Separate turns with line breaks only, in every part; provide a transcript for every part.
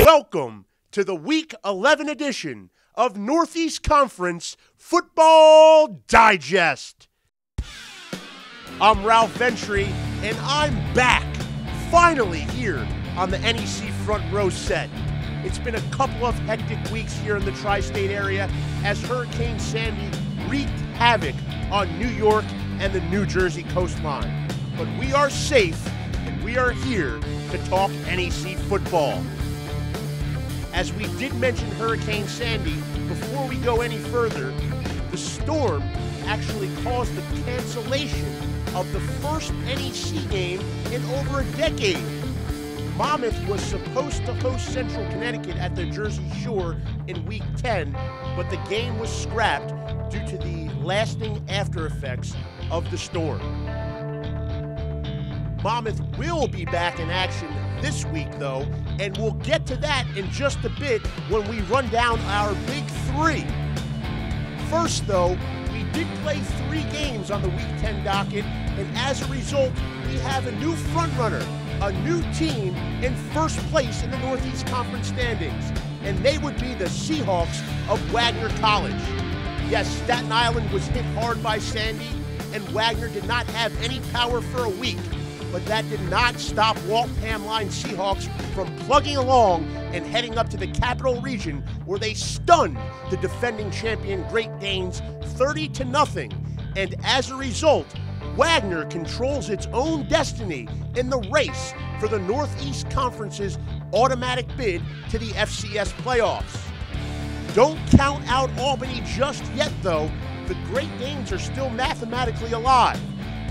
Welcome to the Week 11 edition of Northeast Conference Football Digest. I'm Ralph Ventre, and I'm back, finally here on the NEC Front Row set. It's been a couple of hectic weeks here in the tri-state area as Hurricane Sandy wreaked havoc on New York and the New Jersey coastline. But we are safe, and we are here to talk NEC football. As we did mention Hurricane Sandy, before we go any further, the storm actually caused the cancellation of the first NEC game in over a decade. Monmouth was supposed to host Central Connecticut at the Jersey Shore in Week 10, but the game was scrapped due to the lasting after effects of the storm. Monmouth will be back in action this week, though, and we'll get to that in just a bit when we run down our big three. First, though, we did play 3 games on the Week 10 docket, and as a result, we have a new frontrunner, a new team in first place in the Northeast Conference standings, and they would be the Seahawks of Wagner College. Yes, Staten Island was hit hard by Sandy, and Wagner did not have any power for a week. But that did not stop Waltham Line Seahawks from plugging along and heading up to the Capital Region, where they stunned the defending champion Great Danes 30-0. And as a result, Wagner controls its own destiny in the race for the Northeast Conference's automatic bid to the FCS playoffs. Don't count out Albany just yet, though. The Great Danes are still mathematically alive.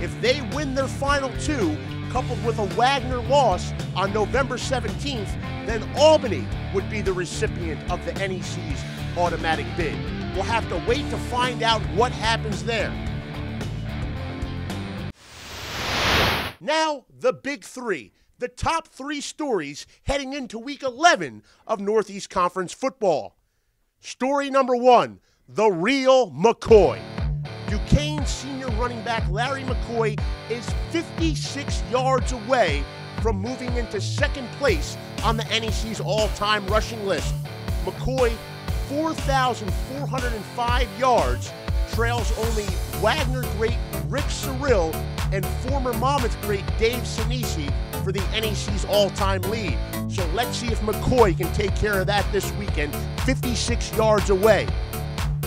If they win their final 2, coupled with a Wagner loss on November 17th, then Albany would be the recipient of the NEC's automatic bid. We'll have to wait to find out what happens there. Now, the big 3, the top 3 stories heading into Week 11 of Northeast Conference football. Story number 1, the real McCoy. Duquesne senior running back Larry McCoy is 56 yards away from moving into second place on the NEC's all-time rushing list. McCoy, 4,405 yards, trails only Wagner great Rick Cyril and former Monmouth great Dave Sinisi for the NEC's all-time lead. So let's see if McCoy can take care of that this weekend, 56 yards away.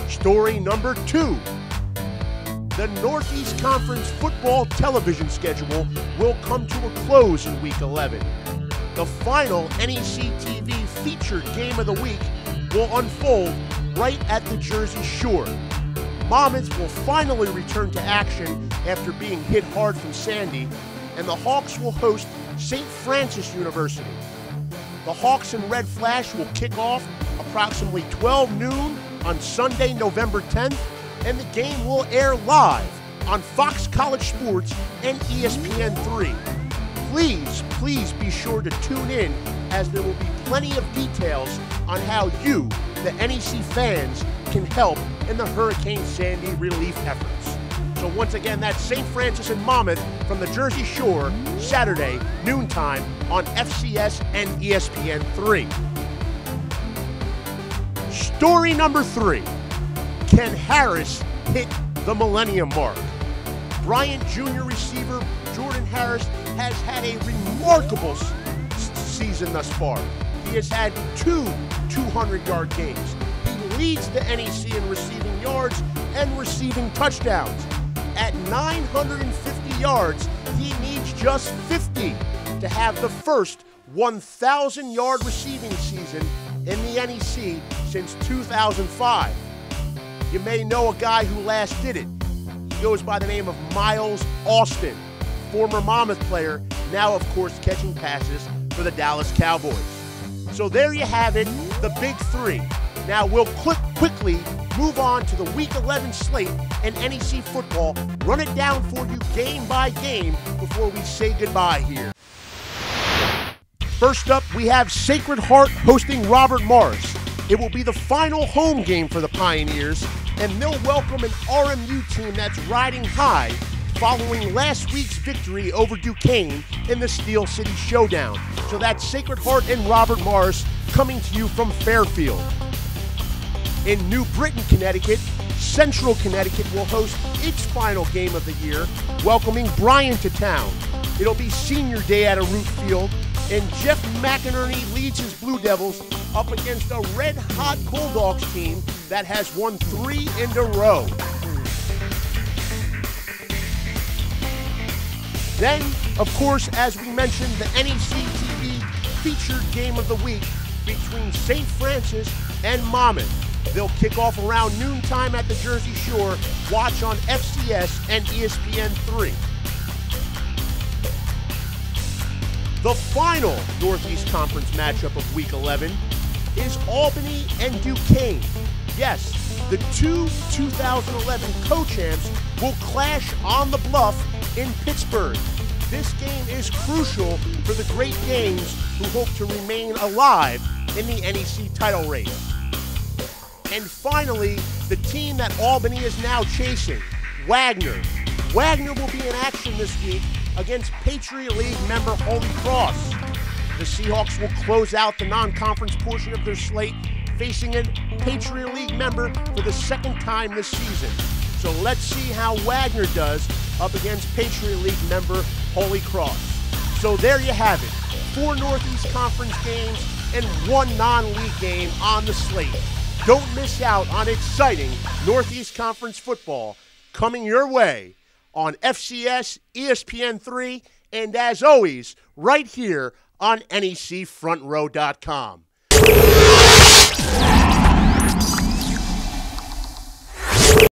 Story number 2. The Northeast Conference football television schedule will come to a close in Week 11. The final NEC TV featured game of the week will unfold right at the Jersey Shore. Monmouth will finally return to action after being hit hard from Sandy, and the Hawks will host St. Francis University. The Hawks and Red Flash will kick off approximately 12 noon on Sunday, November 10th, and the game will air live on Fox College Sports and ESPN3. Please be sure to tune in, as there will be plenty of details on how you, the NEC fans, can help in the Hurricane Sandy relief efforts. So once again, that's St. Francis and Monmouth from the Jersey Shore, Saturday, noontime on FCS and ESPN3. Story number 3. Can Harris hit the millennium mark? Bryant Jr. receiver Jordan Harris has had a remarkable season thus far. He has had 2 200-yard games. He leads the NEC in receiving yards and receiving touchdowns. At 950 yards, he needs just 50 to have the first 1,000-yard receiving season in the NEC since 2005. You may know a guy who last did it. He goes by the name of Miles Austin, former Monmouth player, now of course catching passes for the Dallas Cowboys. So there you have it, the big 3. Now we'll quickly move on to the Week 11 slate and NEC football, run it down for you game by game before we say goodbye here. First up, we have Sacred Heart hosting Robert Morris. It will be the final home game for the Pioneers, and they'll welcome an RMU team that's riding high following last week's victory over Duquesne in the Steel City Showdown. So that's Sacred Heart and Robert Morris coming to you from Fairfield. In New Britain, Connecticut, Central Connecticut will host its final game of the year, welcoming Bryan to town. It'll be senior day at a Root Field, and Jeff McInerney leads his Blue Devils up against a red-hot Bulldogs team that has won 3 in a row. Then, of course, as we mentioned, the NEC TV featured game of the week between St. Francis and Monmouth. They'll kick off around noontime at the Jersey Shore. Watch on FCS and ESPN3. The final Northeast Conference matchup of Week 11 is Albany and Duquesne. Yes, the two 2011 co-champs will clash on the Bluff in Pittsburgh. This game is crucial for the Great Danes, who hope to remain alive in the NEC title race. And finally, the team that Albany is now chasing, Wagner. Wagner will be in action this week against Patriot League member Holy Cross. The Seahawks will close out the non-conference portion of their slate, facing a Patriot League member for the second time this season. So let's see how Wagner does up against Patriot League member Holy Cross. So there you have it, 4 Northeast Conference games and 1 non-league game on the slate. Don't miss out on exciting Northeast Conference football coming your way on FCS, ESPN3, and as always, right here on NECFrontRow.com.